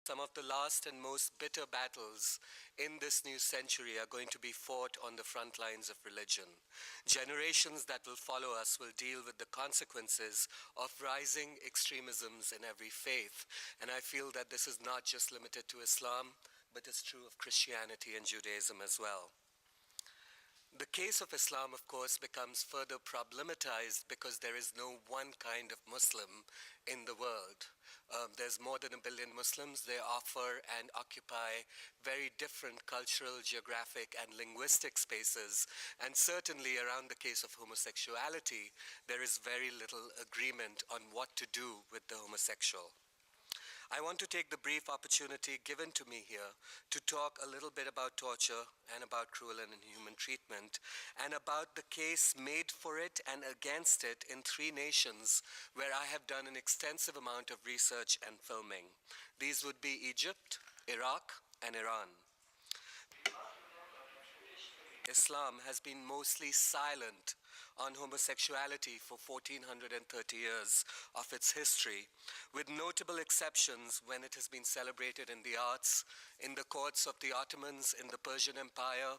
some of the last and most bitter battles in this new century are going to be fought on the front lines of religion. Generations that will follow us will deal with the consequences of rising extremisms in every faith. And I feel that this is not just limited to Islam, but is true of Christianity and Judaism as well. The case of Islam, of course, becomes further problematized because there is no one kind of Muslim in the world. There's more than 1 billion Muslims. They offer and occupy very different cultural, geographic, and linguistic spaces. And certainly around the case of homosexuality, there is very little agreement on what to do with the homosexual. I want to take the brief opportunity given to me here to talk a little bit about torture and about cruel and inhuman treatment and about the case made for it and against it in 3 nations where I have done an extensive amount of research and filming. These would be Egypt, Iraq, and Iran. Islam has been mostly silent on homosexuality for 1430 years of its history, with notable exceptions when it has been celebrated in the arts, in the courts of the Ottomans, in the Persian Empire,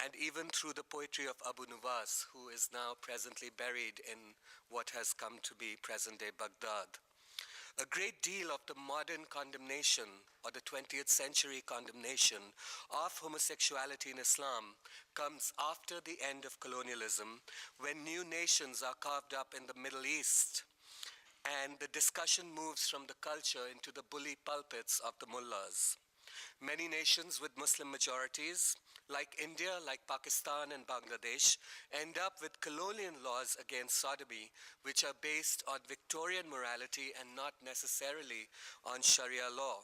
and even through the poetry of Abu Nuwas, who is now presently buried in what has come to be present-day Baghdad. A great deal of the modern condemnation, or the 20th century condemnation of homosexuality in Islam comes after the end of colonialism, when new nations are carved up in the Middle East, and the discussion moves from the culture into the bully pulpits of the mullahs. Many nations with Muslim majorities, like India, like Pakistan and Bangladesh, end up with colonial laws against sodomy, which are based on Victorian morality and not necessarily on Sharia law.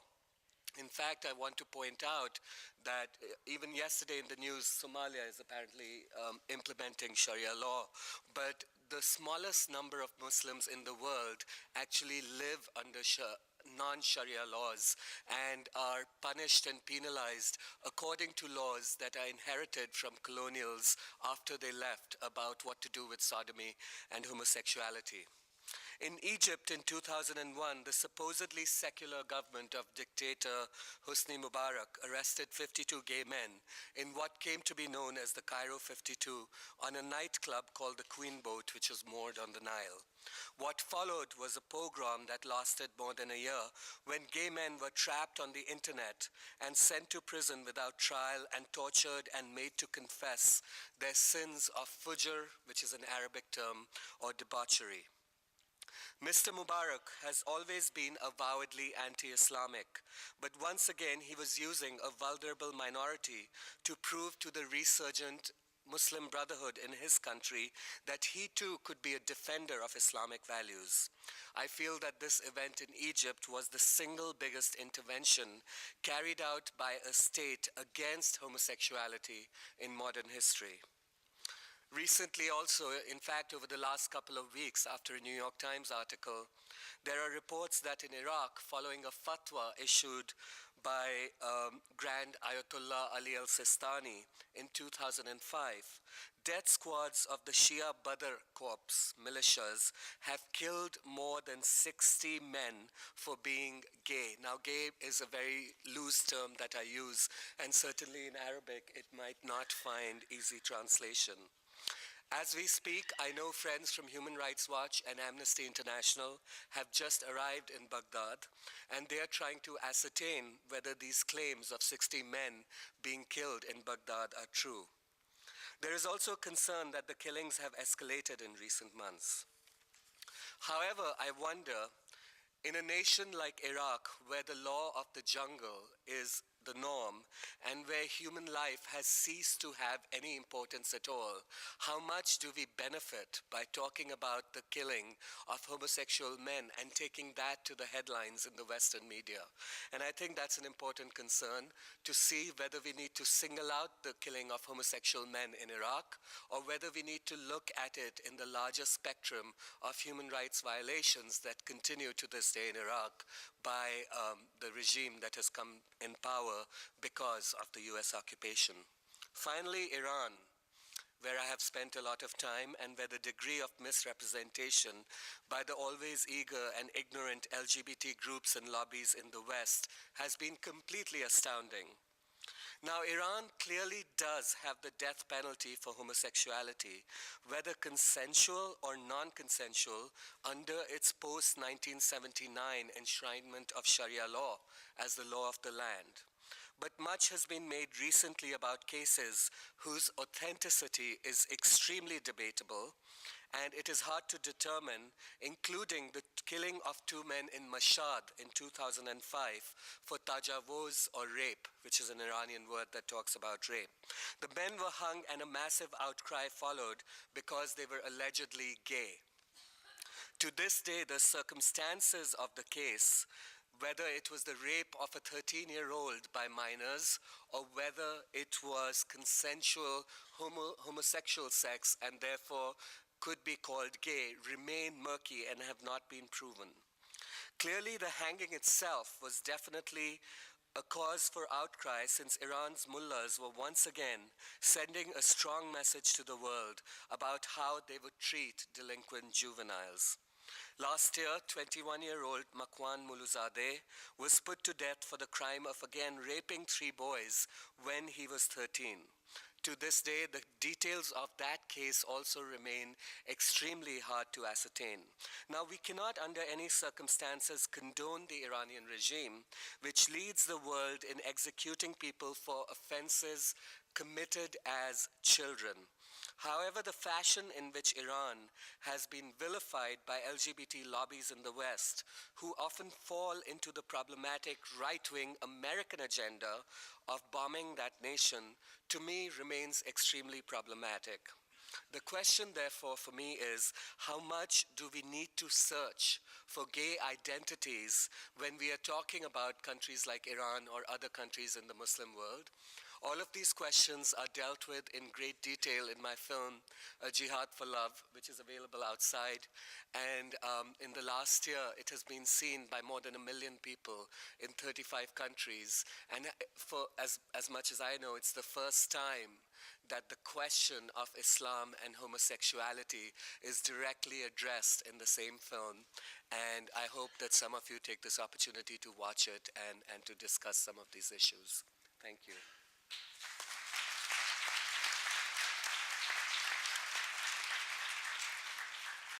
In fact, I want to point out that even yesterday in the news, Somalia is apparently implementing Sharia law, but the smallest number of Muslims in the world actually live under non-Sharia laws and are punished and penalized according to laws that are inherited from colonials after they left about what to do with sodomy and homosexuality. In Egypt in 2001, the supposedly secular government of dictator Hosni Mubarak arrested 52 gay men in what came to be known as the Cairo 52 on a nightclub called the Queen Boat, which was moored on the Nile. What followed was a pogrom that lasted more than a year, when gay men were trapped on the internet and sent to prison without trial and tortured and made to confess their sins of fujr, which is an Arabic term, or debauchery. Mr. Mubarak has always been avowedly anti-Islamic, but once again he was using a vulnerable minority to prove to the resurgent Muslim Brotherhood in his country that he too could be a defender of Islamic values. I feel that this event in Egypt was the single biggest intervention carried out by a state against homosexuality in modern history. Recently also, in fact, over the last couple of weeks after a New York Times article, there are reports that in Iraq, following a fatwa issued by Grand Ayatollah Ali al-Sistani in 2005, death squads of the Shia Badr Corps militias have killed more than 60 men for being gay. Now, gay is a very loose term that I use, and certainly in Arabic, it might not find easy translation. As we speak, I know friends from Human Rights Watch and Amnesty International have just arrived in Baghdad, and they are trying to ascertain whether these claims of 60 men being killed in Baghdad are true. There is also concern that the killings have escalated in recent months. However, I wonder, in a nation like Iraq, where the law of the jungle is the norm, and where human life has ceased to have any importance at all, how much do we benefit by talking about the killing of homosexual men and taking that to the headlines in the Western media? And I think that's an important concern, to see whether we need to single out the killing of homosexual men in Iraq, or whether we need to look at it in the larger spectrum of human rights violations that continue to this day in Iraq by the regime that has come in power because of the US occupation. Finally, Iran, where I have spent a lot of time and where the degree of misrepresentation by the always eager and ignorant LGBT groups and lobbies in the West has been completely astounding. Now, Iran clearly does have the death penalty for homosexuality, whether consensual or non consensual, under its post 1979 enshrinement of Sharia law as the law of the land. But much has been made recently about cases whose authenticity is extremely debatable, and it is hard to determine, including the killing of two men in Mashhad in 2005 for tajawuz or rape, which is an Iranian word that talks about rape. The men were hung and a massive outcry followed because they were allegedly gay. To this day, the circumstances of the case, whether it was the rape of a 13-year-old by minors or whether it was consensual homosexual sex and therefore could be called gay, remain murky and have not been proven. Clearly, the hanging itself was definitely a cause for outcry, since Iran's mullahs were once again sending a strong message to the world about how they would treat delinquent juveniles. Last year, 21-year-old Makwan Muluzadeh was put to death for the crime of again raping three boys when he was 13. To this day, the details of that case also remain extremely hard to ascertain. Now, we cannot under any circumstances condone the Iranian regime, which leads the world in executing people for offenses committed as children. However, the fashion in which Iran has been vilified by LGBT lobbies in the West, who often fall into the problematic right-wing American agenda of bombing that nation, to me remains extremely problematic. The question, therefore, for me is, how much do we need to search for gay identities when we are talking about countries like Iran or other countries in the Muslim world? All of these questions are dealt with in great detail in my film, A Jihad for Love, which is available outside. And in the last year, it has been seen by more than 1 million people in 35 countries. And for as much as I know, it's the first time that the question of Islam and homosexuality is directly addressed in the same film. And I hope that some of you take this opportunity to watch it and to discuss some of these issues. Thank you.